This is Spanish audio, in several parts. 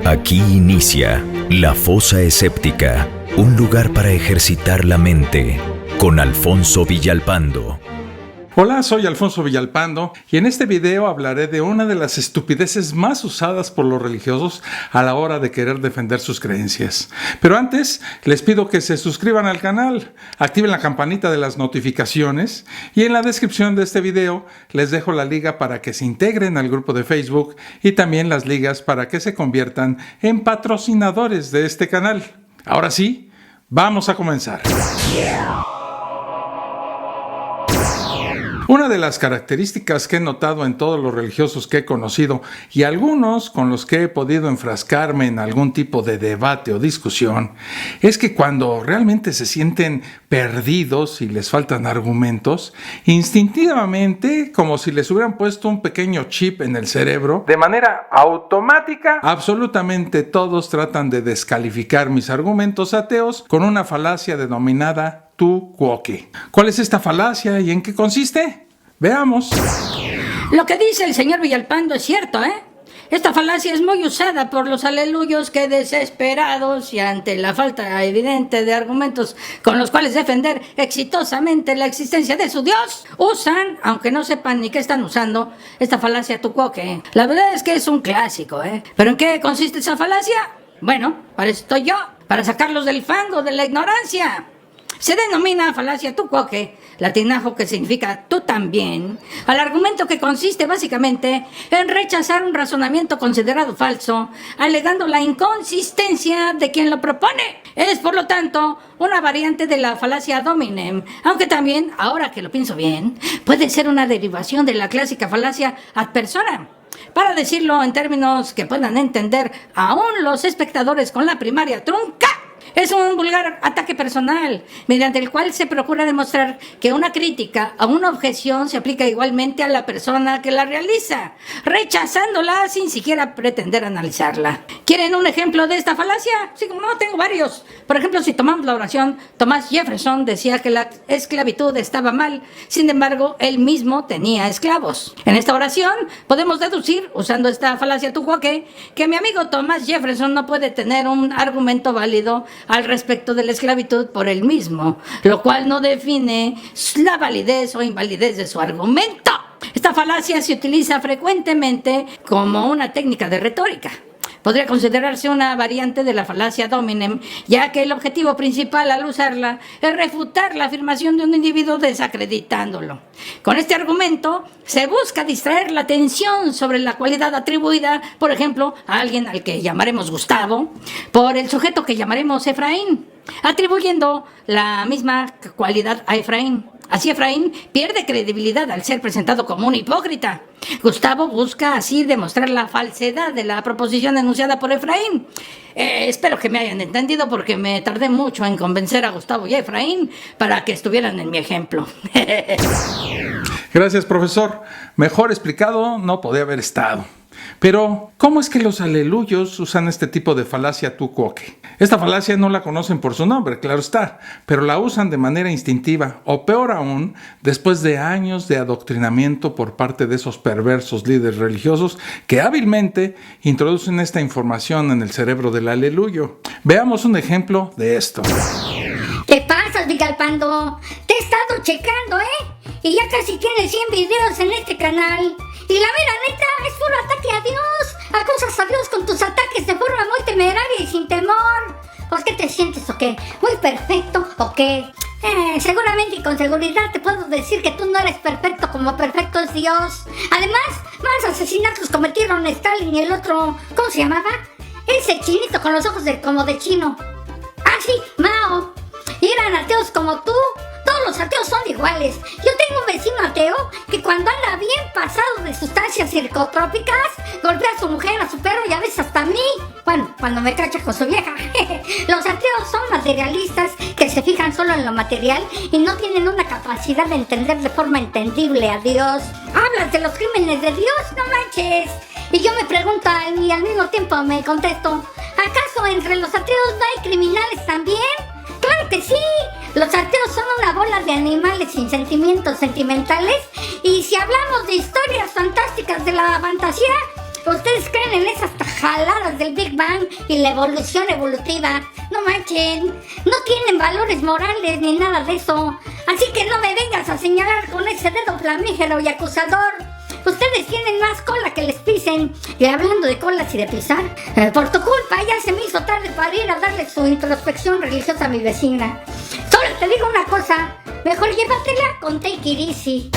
Aquí inicia La Fosa Escéptica, un lugar para ejercitar la mente, con Alfonso Villalpando. Hola, soy Alfonso Villalpando y en este video hablaré de una de las estupideces más usadas por los religiosos a la hora de querer defender sus creencias. Pero antes, les pido que se suscriban al canal, activen la campanita de las notificaciones y en la descripción de este video les dejo la liga para que se integren al grupo de Facebook y también las ligas para que se conviertan en patrocinadores de este canal. Ahora sí, vamos a comenzar. Una de las características que he notado en todos los religiosos que he conocido y algunos con los que he podido enfrascarme en algún tipo de debate o discusión es que cuando realmente se sienten perdidos y les faltan argumentos, instintivamente, como si les hubieran puesto un pequeño chip en el cerebro, de manera automática, absolutamente todos tratan de descalificar mis argumentos ateos con una falacia denominada tu quoque. ¿Cuál es esta falacia y en qué consiste? Veamos. Lo que dice el señor Villalpando es cierto, ¿eh? Esta falacia es muy usada por los aleluyos que desesperados y ante la falta evidente de argumentos con los cuales defender exitosamente la existencia de su Dios, usan, aunque no sepan ni qué están usando, esta falacia tu quoque. La verdad es que es un clásico, ¿eh? ¿Pero en qué consiste esa falacia? Bueno, para eso estoy yo, para sacarlos del fango de la ignorancia. Se denomina falacia tu quoque, latinajo que significa tú también, al argumento que consiste básicamente en rechazar un razonamiento considerado falso, alegando la inconsistencia de quien lo propone. Es, por lo tanto, una variante de la falacia ad hominem, aunque también, ahora que lo pienso bien, puede ser una derivación de la clásica falacia ad personam. Para decirlo en términos que puedan entender aún los espectadores con la primaria trunca, es un vulgar ataque personal, mediante el cual se procura demostrar que una crítica o una objeción se aplica igualmente a la persona que la realiza, rechazándola sin siquiera pretender analizarla. ¿Quieren un ejemplo de esta falacia? Sí, como no, tengo varios. Por ejemplo, si tomamos la oración, Thomas Jefferson decía que la esclavitud estaba mal, sin embargo, él mismo tenía esclavos. En esta oración podemos deducir, usando esta falacia tu quoque, que mi amigo Thomas Jefferson no puede tener un argumento válido al respecto de la esclavitud por él mismo, lo cual no define la validez o invalidez de su argumento. Esta falacia se utiliza frecuentemente como una técnica de retórica. Podría considerarse una variante de la falacia ad hominem, ya que el objetivo principal al usarla es refutar la afirmación de un individuo desacreditándolo. Con este argumento se busca distraer la atención sobre la cualidad atribuida, por ejemplo, a alguien al que llamaremos Gustavo, por el sujeto que llamaremos Efraín, atribuyendo la misma cualidad a Efraín. Así Efraín pierde credibilidad al ser presentado como un hipócrita. Gustavo busca así demostrar la falsedad de la proposición enunciada por Efraín. Espero que me hayan entendido porque me tardé mucho en convencer a Gustavo y a Efraín para que estuvieran en mi ejemplo. Gracias, profesor. Mejor explicado no podía haber estado. Pero, ¿cómo es que los aleluyos usan este tipo de falacia tu quoque? Esta falacia no la conocen por su nombre, claro está, pero la usan de manera instintiva, o peor aún, después de años de adoctrinamiento por parte de esos perversos líderes religiosos que hábilmente introducen esta información en el cerebro del aleluyo. Veamos un ejemplo de esto. ¿Qué pasa, Villalpando? Te he estado checando, Y ya casi tienes 100 videos en este canal. Y la mera neta es puro ataque a Dios. Acusas a Dios con tus ataques de forma muy temeraria y sin temor. ¿Pues qué te sientes o qué? ¿Muy perfecto o qué? Seguramente y con seguridad te puedo decir que tú no eres perfecto como perfecto es Dios. Además, más asesinatos cometieron Stalin y el otro, ¿cómo se llamaba? Ese chinito con los ojos como de chino. Ah, sí, Mao. Y eran ateos como tú. Todos los ateos son iguales. Yo tengo un vecino ateo que cuando anda bien pasado de sustancias psicotrópicas, golpea a su mujer, a su perro y a veces hasta a mí. Bueno, cuando me cacha con su vieja. Los ateos son materialistas que se fijan solo en lo material y no tienen una capacidad de entender de forma entendible a Dios. ¿Hablas de los crímenes de Dios? No manches. Y yo me pregunto y al mismo tiempo me contesto, ¿acaso entre los ateos no hay criminales también? ¡Claro que sí! Los ateos son una bola de animales sin sentimientos sentimentales. Y si hablamos de historias fantásticas de la fantasía, ¿ustedes creen en esas tajadas? jaladas del Big Bang y la evolución evolutiva. No manchen, no tienen valores morales ni nada de eso. Así que no me vengas a señalar con ese dedo flamígero y acusador. Ustedes tienen más cola que les pisen. Y hablando de colas y de pisar, por tu culpa ya se me hizo tarde para ir a darle su introspección religiosa a mi vecina. Solo te digo una cosa, mejor llévatela con take it easy.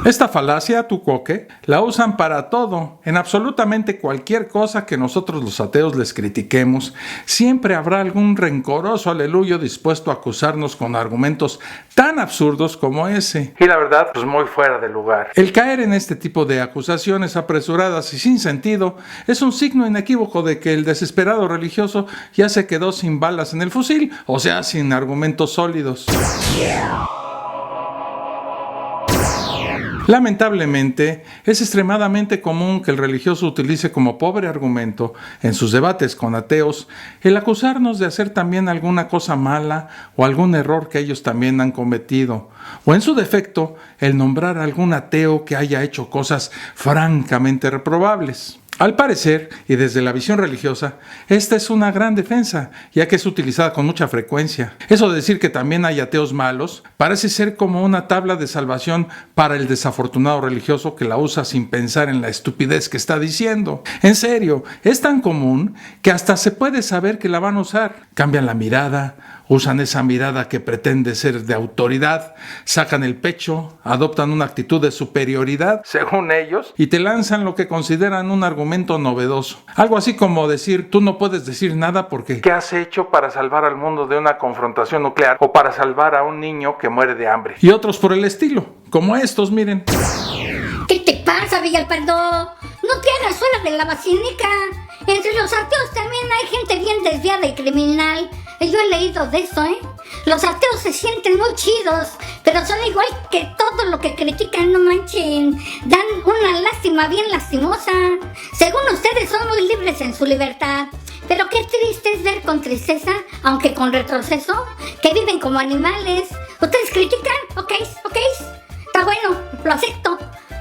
Esta falacia, tu coque, la usan para todo. En absolutamente cualquier cosa que nosotros los ateos les critiquemos, siempre habrá algún rencoroso aleluyo dispuesto a acusarnos con argumentos tan absurdos como ese. Y la verdad, pues muy fuera de lugar. El caer en este tipo de acusaciones apresuradas y sin sentido es un signo inequívoco de que el desesperado religioso ya se quedó sin balas en el fusil, o sea, sin argumentos sólidos. Lamentablemente, es extremadamente común que el religioso utilice como pobre argumento en sus debates con ateos el acusarnos de hacer también alguna cosa mala o algún error que ellos también han cometido, o en su defecto, el nombrar a algún ateo que haya hecho cosas francamente reprobables. Al parecer, y desde la visión religiosa, esta es una gran defensa, ya que es utilizada con mucha frecuencia. Eso de decir que también hay ateos malos parece ser como una tabla de salvación para el desafortunado religioso que la usa sin pensar en la estupidez que está diciendo. En serio, es tan común que hasta se puede saber que la van a usar. Cambian la mirada, usan esa mirada que pretende ser de autoridad, sacan el pecho, adoptan una actitud de superioridad, según ellos, y te lanzan lo que consideran un argumento novedoso. Algo así como decir, tú no puedes decir nada porque ¿qué has hecho para salvar al mundo de una confrontación nuclear o para salvar a un niño que muere de hambre? Y otros por el estilo, como estos, miren. ¿Qué te pasa, Villalpando? No te hagas fuera de la basílica. Entre los ateos también hay gente bien desviada y criminal. Yo he leído de eso, Los ateos se sienten muy chidos, pero son igual que todo lo que critican, no manchen. Dan una lástima bien lastimosa. Según ustedes son muy libres en su libertad. Pero qué triste es ver con tristeza, aunque con retroceso, que viven como animales. ¿Ustedes critican? Ok. Está bueno, lo acepto.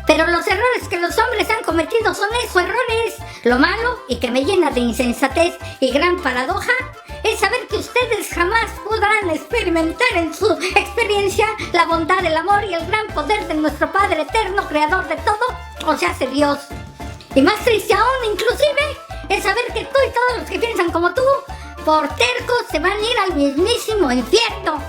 Pero los errores que los hombres han cometido son esos errores. Lo malo, y que me llena de insensatez y gran paradoja, es saber que ustedes jamás podrán experimentar en su experiencia la bondad, el amor y el gran poder de nuestro Padre Eterno, Creador de todo, o sea, hace Dios. Y más triste aún, inclusive, es saber que tú y todos los que piensan como tú, por tercos, se van a ir al mismísimo infierno.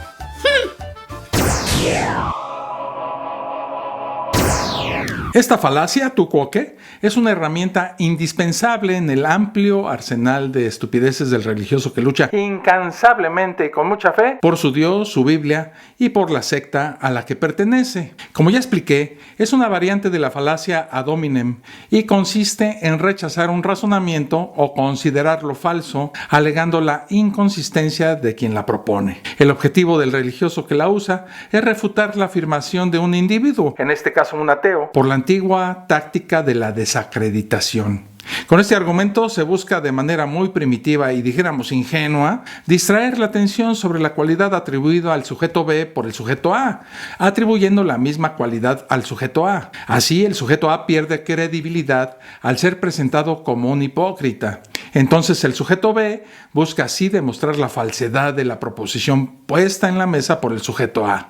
Esta falacia, tu coque, es una herramienta indispensable en el amplio arsenal de estupideces del religioso que lucha incansablemente y con mucha fe por su Dios, su Biblia y por la secta a la que pertenece. Como ya expliqué, es una variante de la falacia ad hominem y consiste en rechazar un razonamiento o considerarlo falso, alegando la inconsistencia de quien la propone. El objetivo del religioso que la usa es refutar la afirmación de un individuo, en este caso un ateo, por la antigua táctica de la desacreditación. Con este argumento se busca de manera muy primitiva y dijéramos ingenua distraer la atención sobre la cualidad atribuida al sujeto B por el sujeto A, atribuyendo la misma cualidad al sujeto A. Así el sujeto A pierde credibilidad al ser presentado como un hipócrita. Entonces el sujeto B busca así demostrar la falsedad de la proposición puesta en la mesa por el sujeto A.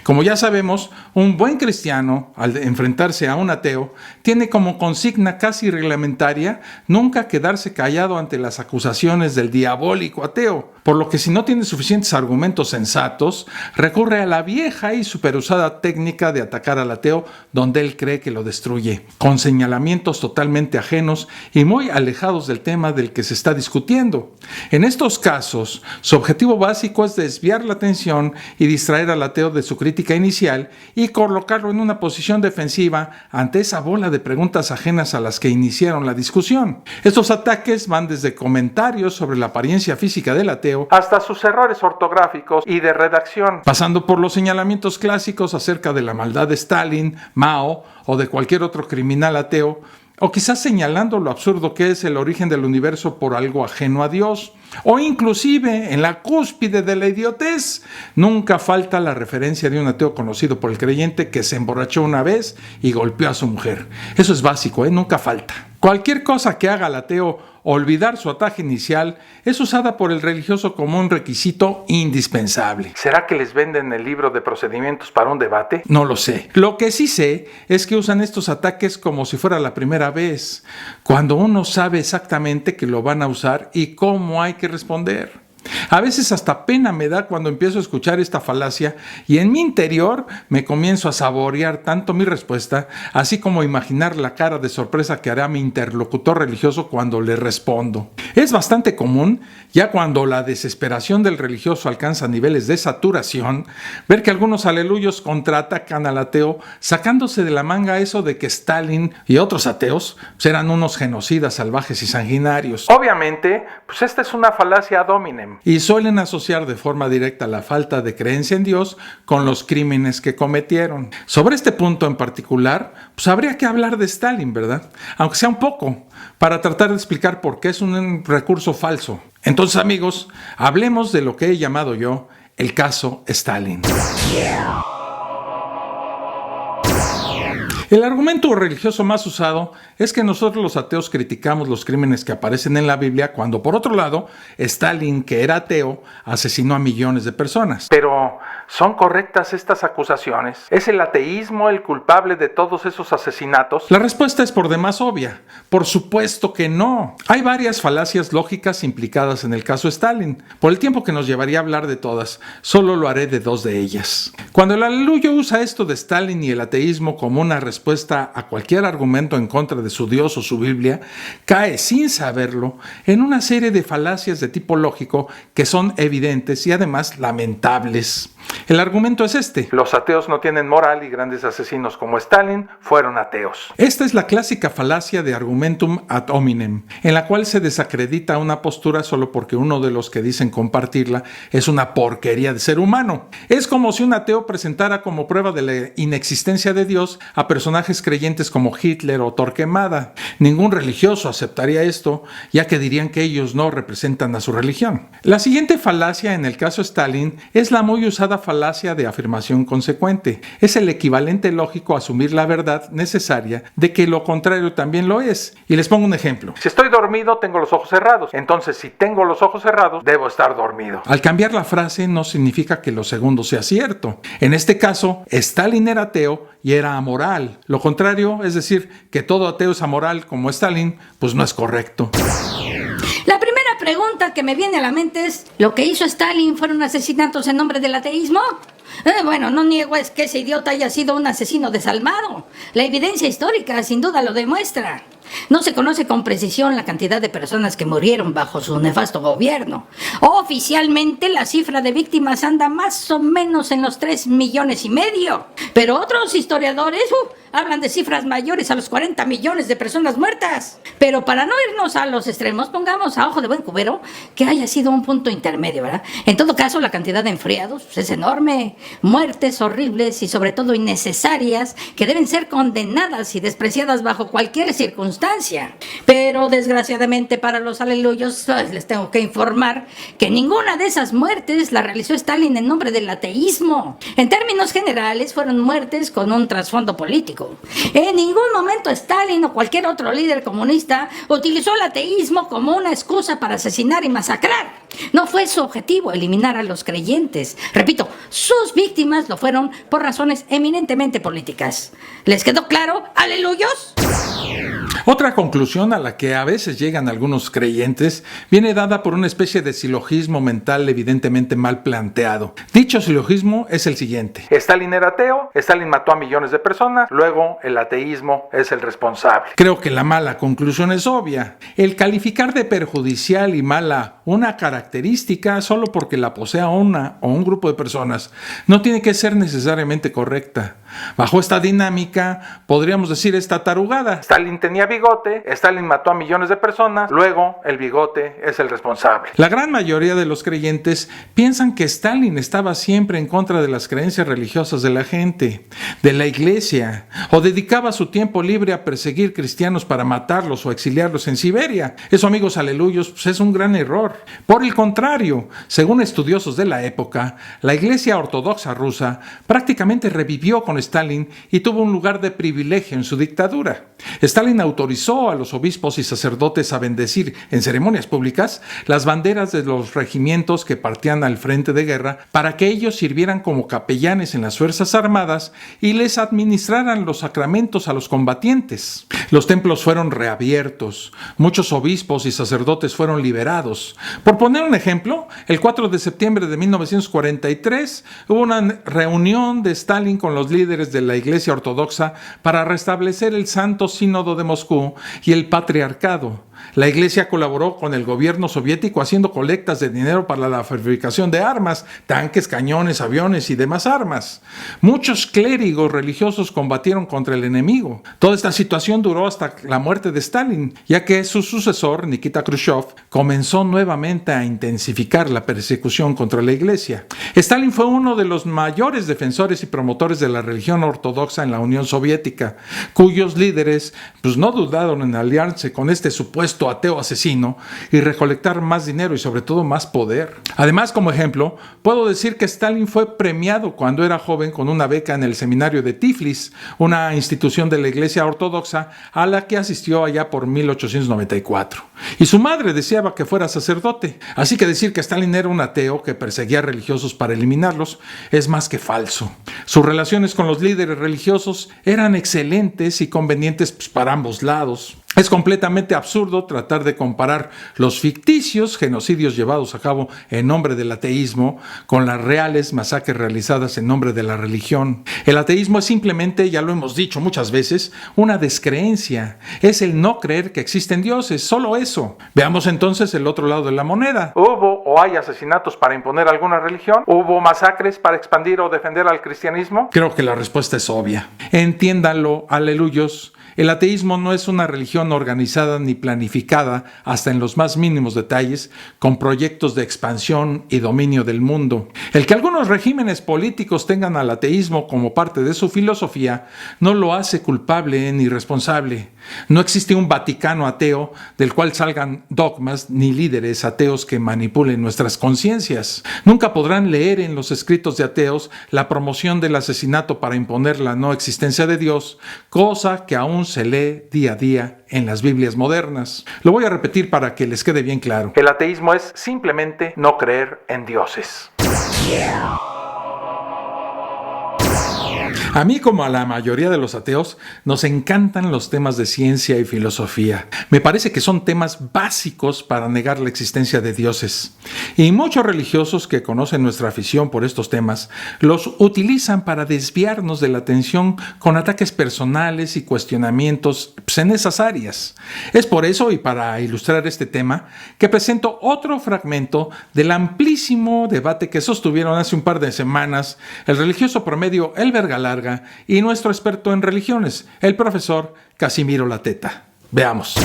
Como ya sabemos, un buen cristiano, al enfrentarse a un ateo, tiene como consigna casi reglamentaria nunca quedarse callado ante las acusaciones del diabólico ateo, por lo que si no tiene suficientes argumentos sensatos, recurre a la vieja y superusada técnica de atacar al ateo donde él cree que lo destruye, con señalamientos totalmente ajenos y muy alejados del tema del que se está discutiendo. En estos casos, su objetivo básico es desviar la atención y distraer al ateo de su crítica inicial y colocarlo en una posición defensiva ante esa bola de preguntas ajenas a las que iniciaron la discusión. Estos ataques van desde comentarios sobre la apariencia física del ateo hasta sus errores ortográficos y de redacción, pasando por los señalamientos clásicos acerca de la maldad de Stalin, Mao o de cualquier otro criminal ateo, o quizás señalando lo absurdo que es el origen del universo por algo ajeno a Dios, o inclusive en la cúspide de la idiotez, nunca falta la referencia de un ateo conocido por el creyente que se emborrachó una vez y golpeó a su mujer. Eso es básico, nunca falta. Cualquier cosa que haga al ateo olvidar su ataque inicial es usada por el religioso como un requisito indispensable. ¿Será que les venden el libro de procedimientos para un debate? No lo sé. Lo que sí sé es que usan estos ataques como si fuera la primera vez, cuando uno sabe exactamente que lo van a usar y cómo hay que responder. A veces hasta pena me da cuando empiezo a escuchar esta falacia y en mi interior me comienzo a saborear tanto mi respuesta, así como imaginar la cara de sorpresa que hará mi interlocutor religioso cuando le respondo. Es bastante común, ya cuando la desesperación del religioso alcanza niveles de saturación, ver que algunos aleluyos contraatacan al ateo sacándose de la manga eso de que Stalin y otros ateos eran unos genocidas salvajes y sanguinarios. Obviamente, pues esta es una falacia ad hominem. Y suelen asociar de forma directa la falta de creencia en Dios con los crímenes que cometieron. Sobre este punto en particular, pues habría que hablar de Stalin, ¿verdad? Aunque sea un poco, para tratar de explicar por qué es un recurso falso. Entonces, amigos, hablemos de lo que he llamado yo el caso Stalin. El argumento religioso más usado es que nosotros los ateos criticamos los crímenes que aparecen en la Biblia cuando, por otro lado, Stalin, que era ateo, asesinó a millones de personas. Pero, ¿son correctas estas acusaciones? ¿Es el ateísmo el culpable de todos esos asesinatos? La respuesta es por demás obvia. Por supuesto que no. Hay varias falacias lógicas implicadas en el caso Stalin. Por el tiempo que nos llevaría a hablar de todas, solo lo haré de dos de ellas. Cuando el aleluyo usa esto de Stalin y el ateísmo como una respuesta a cualquier argumento en contra de su Dios o su Biblia, cae sin saberlo en una serie de falacias de tipo lógico que son evidentes y además lamentables. El argumento es este: los ateos no tienen moral y grandes asesinos como Stalin fueron ateos. Esta es la clásica falacia de argumentum ad hominem, en la cual se desacredita una postura solo porque uno de los que dicen compartirla es una porquería de ser humano. Es como si un ateo presentara como prueba de la inexistencia de Dios a personajes creyentes como Hitler o Torquemada. Ningún religioso aceptaría esto, ya que dirían que ellos no representan a su religión. La siguiente falacia en el caso Stalin es la muy usada falacia de afirmación consecuente. Es el equivalente lógico a asumir la verdad necesaria de que lo contrario también lo es. Y les pongo un ejemplo. Si estoy dormido, tengo los ojos cerrados. Entonces, si tengo los ojos cerrados, debo estar dormido. Al cambiar la frase no significa que lo segundo sea cierto. En este caso, Stalin era ateo y era amoral. Lo contrario, es decir, que todo ateo es amoral como Stalin, pues no es correcto. La primera pregunta que me viene a la mente es: ¿lo que hizo Stalin fueron asesinatos en nombre del ateísmo? Bueno, no niego es que ese idiota haya sido un asesino desalmado. La evidencia histórica sin duda lo demuestra. No se conoce con precisión la cantidad de personas que murieron bajo su nefasto gobierno. Oficialmente la cifra de víctimas anda más o menos en los 3,5 millones. Pero otros historiadores hablan de cifras mayores a los 40 millones de personas muertas. Pero para no irnos a los extremos, pongamos a ojo de buen cubero que haya sido un punto intermedio, ¿verdad? En todo caso, la cantidad de enfriados es enorme. Muertes horribles y sobre todo innecesarias que deben ser condenadas y despreciadas bajo cualquier circunstancia. Pero desgraciadamente para los aleluyos les tengo que informar que ninguna de esas muertes la realizó Stalin en nombre del ateísmo. En términos generales fueron muertes con un trasfondo político. En ningún momento Stalin o cualquier otro líder comunista utilizó el ateísmo como una excusa para asesinar y masacrar. No fue su objetivo eliminar a los creyentes. Repito, sus víctimas lo fueron por razones eminentemente políticas. ¿Les quedó claro, aleluyos? Otra conclusión a la que a veces llegan algunos creyentes viene dada por una especie de silogismo mental evidentemente mal planteado. Dicho silogismo es el siguiente: Stalin era ateo, Stalin mató a millones de personas, luego el ateísmo es el responsable. Creo que la mala conclusión es obvia. El calificar de perjudicial y mala una característica solo porque la posea una o un grupo de personas no tiene que ser necesariamente correcta. Bajo esta dinámica, podríamos decir esta tarugada: Stalin tenía bigote, Stalin mató a millones de personas, luego el bigote es el responsable. La gran mayoría de los creyentes piensan que Stalin estaba siempre en contra de las creencias religiosas de la gente, de la iglesia, o dedicaba su tiempo libre a perseguir cristianos para matarlos o exiliarlos en Siberia. Eso, amigos aleluyos, pues es un gran error. Por el contrario, según estudiosos de la época, la iglesia ortodoxa rusa prácticamente revivió con Stalin y tuvo un lugar de privilegio en su dictadura. Stalin autorizó a los obispos y sacerdotes a bendecir en ceremonias públicas las banderas de los regimientos que partían al frente de guerra para que ellos sirvieran como capellanes en las Fuerzas Armadas y les administraran los sacramentos a los combatientes. Los templos fueron reabiertos, muchos obispos y sacerdotes fueron liberados. Por poner un ejemplo, el 4 de septiembre de 1943 hubo una reunión de Stalin con los líderes de la Iglesia Ortodoxa para restablecer el Santo Sínodo de Moscú y el Patriarcado. La Iglesia colaboró con el gobierno soviético haciendo colectas de dinero para la fabricación de armas, tanques, cañones, aviones y demás armas. Muchos clérigos religiosos combatieron contra el enemigo. Toda esta situación duró hasta la muerte de Stalin, ya que su sucesor, Nikita Khrushchev, comenzó nuevamente a intensificar la persecución contra la Iglesia. Stalin fue uno de los mayores defensores y promotores de la religión ortodoxa en la Unión Soviética, cuyos líderes no dudaron en aliarse con este supuesto ateo asesino y recolectar más dinero y sobre todo más poder. Además, como ejemplo, puedo decir que Stalin fue premiado cuando era joven con una beca en el seminario de Tiflis, una institución de la Iglesia Ortodoxa a la que asistió allá por 1894. Y su madre deseaba que fuera sacerdote. Así que decir que Stalin era un ateo que perseguía religiosos para eliminarlos es más que falso. Sus relaciones con los líderes religiosos eran excelentes y convenientes para ambos lados. Es completamente absurdo tratar de comparar los ficticios genocidios llevados a cabo en nombre del ateísmo con las reales masacres realizadas en nombre de la religión. El ateísmo es simplemente, ya lo hemos dicho muchas veces, una descreencia. Es el no creer que existen dioses, solo eso. Veamos entonces el otro lado de la moneda. ¿Hubo o hay asesinatos para imponer alguna religión? ¿Hubo masacres para expandir o defender al cristianismo? Creo que la respuesta es obvia. Entiéndanlo, aleluyos. El ateísmo no es una religión organizada ni planificada hasta en los más mínimos detalles con proyectos de expansión y dominio del mundo. El que algunos regímenes políticos tengan al ateísmo como parte de su filosofía no lo hace culpable ni responsable. No existe un Vaticano ateo del cual salgan dogmas ni líderes ateos que manipulen nuestras conciencias. Nunca podrán leer en los escritos de ateos la promoción del asesinato para imponer la no existencia de Dios, cosa que aún se lee día a día en las Biblias modernas. Lo voy a repetir para que les quede bien claro. El ateísmo es simplemente no creer en dioses. A mí, como a la mayoría de los ateos, nos encantan los temas de ciencia y filosofía. Me parece que son temas básicos para negar la existencia de dioses. Y muchos religiosos que conocen nuestra afición por estos temas los utilizan para desviarnos de la atención con ataques personales y cuestionamientos en esas áreas. Es por eso, y para ilustrar este tema, que presento otro fragmento del amplísimo debate que sostuvieron hace un par de semanas el religioso promedio Elber Galarga y nuestro experto en religiones, el profesor Casimiro Lateta. Veamos.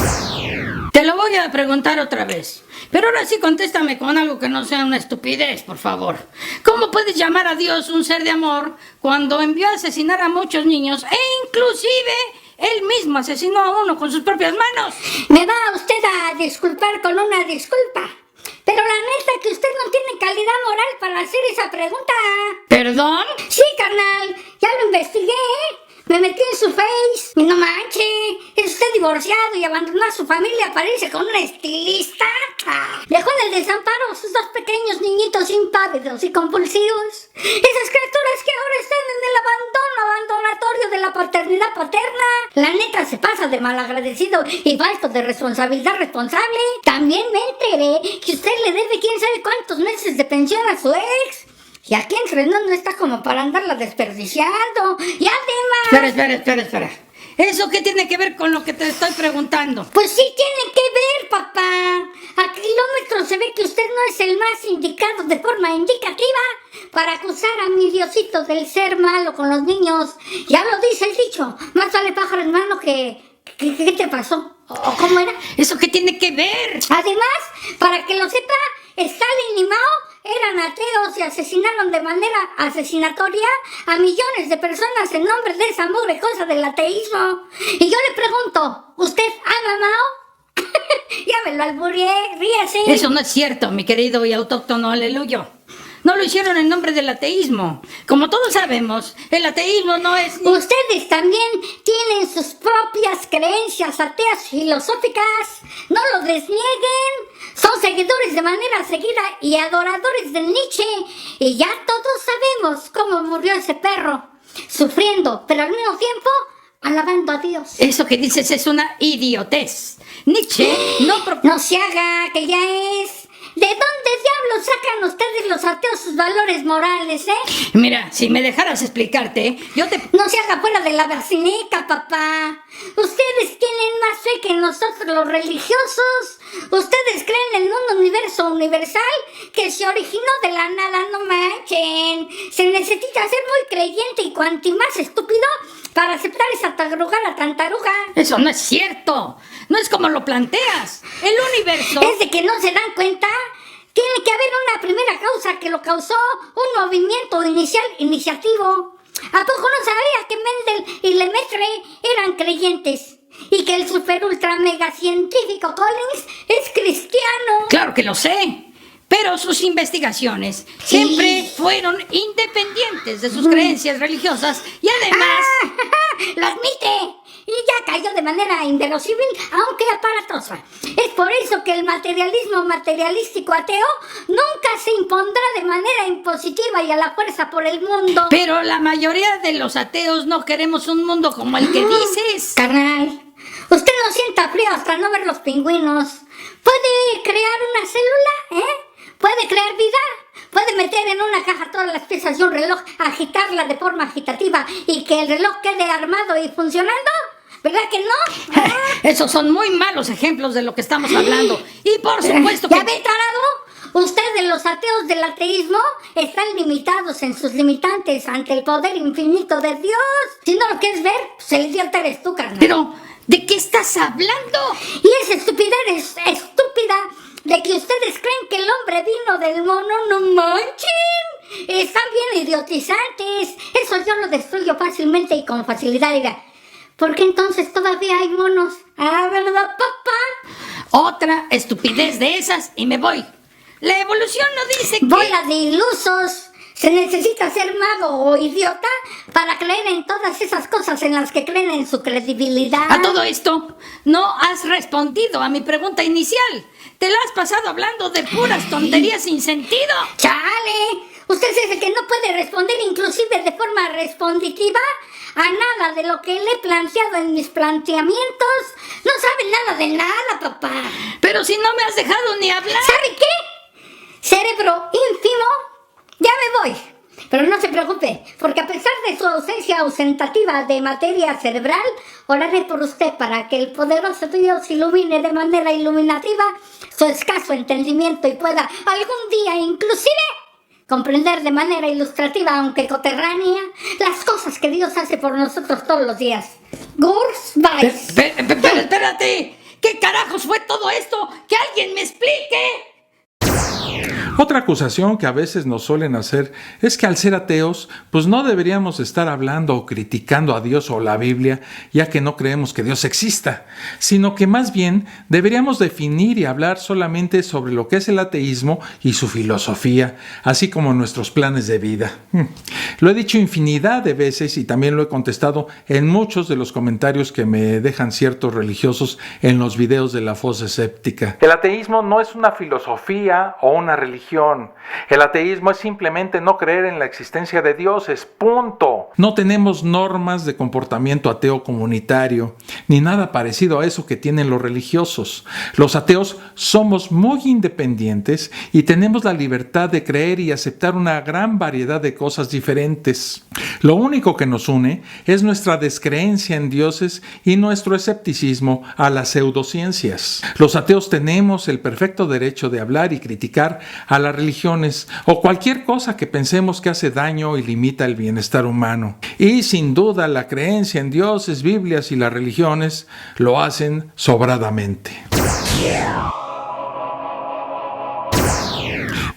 Te lo voy a preguntar otra vez, pero ahora sí contéstame con algo que no sea una estupidez, por favor. ¿Cómo puedes llamar a Dios un ser de amor cuando envió a asesinar a muchos niños e inclusive él mismo asesinó a uno con sus propias manos? Me va usted a disculpar con una disculpa, pero la neta que usted no tiene calidad moral para hacer esa pregunta. ¿Perdón? Sí, carnal, ya lo investigué. Me metí en su face y no manche, es usted divorciado y abandonó a su familia para irse con una estilista. Dejó en el desamparo a sus dos pequeños niñitos impávidos y compulsivos. Esas criaturas que ahora están en el abandonatorio de la paternidad paterna. La neta se pasa de malagradecido y falto de responsabilidad responsable. También me enteré que usted le debe quién sabe cuántos meses de pensión a su ex. Y aquí entre no está como para andarla desperdiciando. Y además... Espera. ¿Eso qué tiene que ver con lo que te estoy preguntando? Pues sí tiene que ver, papá. A kilómetros se ve que usted no es el más indicado de forma indicativa para acusar a mi Diosito del ser malo con los niños. Ya lo dice el dicho, más vale pájaro en mano que... ¿Qué te pasó? ¿O cómo era? ¿Eso qué tiene que ver? Además, para que lo sepa, Stalin y Mao eran ateos y asesinaron de manera asesinatoria a millones de personas en nombre de esa mugre cosa del ateísmo. Y yo le pregunto, ¿usted ama a Mao? Ya me lo albureé, ríase. Eso no es cierto, mi querido y autóctono aleluyo. No lo hicieron en nombre del ateísmo. Como todos sabemos, el ateísmo no es... Ustedes también tienen sus propias creencias ateas filosóficas. No lo desnieguen. Son seguidores de manera seguida y adoradores de Nietzsche. Y ya todos sabemos cómo murió ese perro. Sufriendo, pero al mismo tiempo alabando a Dios. Eso que dices es una idiotez. Nietzsche No se haga, que ya es... ¿De dónde diablos sacan ustedes los ateos sus valores morales, Mira, si me dejaras explicarte, yo te... No se haga fuera de la basinica, papá. Ustedes tienen más fe que nosotros los religiosos. Ustedes creen en un universo universal que se originó de la nada, no manchen. Se necesita ser muy creyente y cuanto más estúpido para aceptar esa tarugada tan taruga. Eso no es cierto. No es como lo planteas. El universo... ¿Es de que no se dan cuenta? Tiene que haber una primera causa que lo causó, un movimiento iniciativo. ¿A poco no sabía que Mendel y Lemaitre eran creyentes? Y que el super ultra mega científico Collins es cristiano. Claro que lo sé. Pero sus investigaciones siempre fueron independientes de sus creencias religiosas y además... ¡Lo admite! Y ya cayó de manera inverosímil, aunque aparatosa. Es por eso que el materialismo materialístico ateo nunca se impondrá de manera impositiva y a la fuerza por el mundo. Pero la mayoría de los ateos no queremos un mundo como el que dices. Carnal, usted no sienta frío hasta no ver los pingüinos. ¿Puede crear una célula, ¿Puede crear vida? ¿Puede meter en una caja todas las piezas de un reloj, agitarla de forma agitativa y que el reloj quede armado y funcionando? ¿Verdad que no? Esos son muy malos ejemplos de lo que estamos hablando. Y por supuesto que... ¿Ya ve, tarado? Ustedes, los ateos del ateísmo, están limitados en sus limitantes ante el poder infinito de Dios. Si no lo quieres ver, pues el idiota eres tú, carnal. Pero, ¿de qué estás hablando? Y esa estupidez es estúpida de que ustedes creen que el hombre vino del mono, no manchen. Están bien idiotizantes. Eso yo lo destruyo fácilmente y con facilidad. Diga, ¿por qué entonces todavía hay monos? Ah, ¿verdad, papá? Otra estupidez de esas y me voy. La evolución no dice que... Bola de ilusos. Se necesita ser mago o idiota para creer en todas esas cosas en las que creen en su credibilidad. A todo esto, no has respondido a mi pregunta inicial. Te la has pasado hablando de puras tonterías sin sentido. ¡Chale! ¿Usted es el que no puede responder inclusive de forma responditiva a nada de lo que le he planteado en mis planteamientos? No sabe nada de nada, papá. Pero si no me has dejado ni hablar. ¿Sabe qué? Cerebro ínfimo, ya me voy. Pero no se preocupe, porque a pesar de su ausencia ausentativa de materia cerebral, oraré por usted para que el poderoso Dios ilumine de manera iluminativa su escaso entendimiento y pueda algún día inclusive comprender de manera ilustrativa, aunque coterránea, las cosas que Dios hace por nosotros todos los días. Gurs Weiss. Pero espérate, ¿qué carajos fue todo esto? ¡Que alguien me explique! Otra acusación que a veces nos suelen hacer es que al ser ateos, pues no deberíamos estar hablando o criticando a Dios o la Biblia, ya que no creemos que Dios exista, sino que más bien deberíamos definir y hablar solamente sobre lo que es el ateísmo y su filosofía, así como nuestros planes de vida. Lo he dicho infinidad de veces y también lo he contestado en muchos de los comentarios que me dejan ciertos religiosos en los videos de la Fosa Escéptica. El ateísmo no es una filosofía o una religión. El ateísmo es simplemente no creer en la existencia de dioses, punto. No tenemos normas de comportamiento ateo comunitario, ni nada parecido a eso que tienen los religiosos. Los ateos somos muy independientes y tenemos la libertad de creer y aceptar una gran variedad de cosas diferentes. Lo único que nos une es nuestra descreencia en dioses y nuestro escepticismo a las pseudociencias. Los ateos tenemos el perfecto derecho de hablar y criticar a las religiones o cualquier cosa que pensemos que hace daño y limita el bienestar humano. Y sin duda la creencia en dioses, Biblias y las religiones lo hacen sobradamente.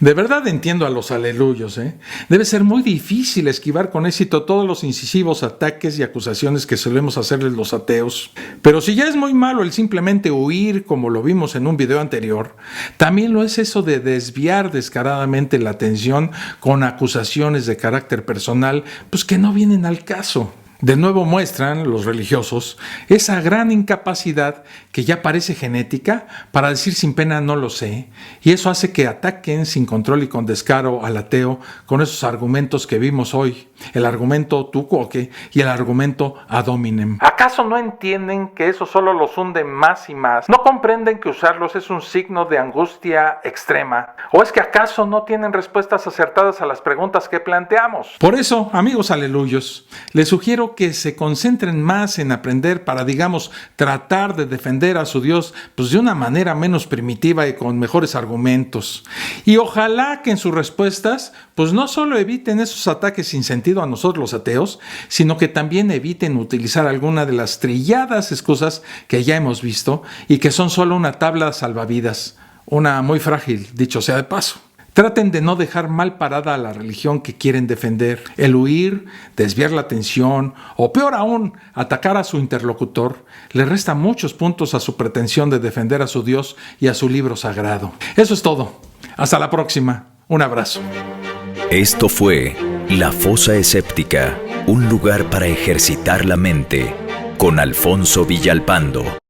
De verdad entiendo a los aleluyos, ¿eh? Debe ser muy difícil esquivar con éxito todos los incisivos ataques y acusaciones que solemos hacerles los ateos. Pero si ya es muy malo el simplemente huir, como lo vimos en un video anterior, también lo es eso de desviar descaradamente la atención con acusaciones de carácter personal, pues que no vienen al caso. De nuevo muestran los religiosos esa gran incapacidad que ya parece genética para decir sin pena no lo sé, y eso hace que ataquen sin control y con descaro al ateo con esos argumentos que vimos hoy, el argumento tu quoque y el argumento ad hominem. ¿Acaso no entienden que eso solo los hunde más y más? ¿No comprenden que usarlos es un signo de angustia extrema? ¿O es que acaso no tienen respuestas acertadas a las preguntas que planteamos? Por eso, amigos aleluyos, les sugiero que se concentren más en aprender para, digamos, tratar de defender a su Dios pues de una manera menos primitiva y con mejores argumentos. Y ojalá que en sus respuestas pues no solo eviten esos ataques sin sentido a nosotros los ateos, sino que también eviten utilizar alguna de las trilladas excusas que ya hemos visto y que son solo una tabla salvavidas, una muy frágil, dicho sea de paso. Traten de no dejar mal parada a la religión que quieren defender. El huir, desviar la atención o peor aún, atacar a su interlocutor le resta muchos puntos a su pretensión de defender a su Dios y a su libro sagrado. Eso es todo. Hasta la próxima. Un abrazo. Esto fue La Fosa Escéptica, un lugar para ejercitar la mente, con Alfonso Villalpando.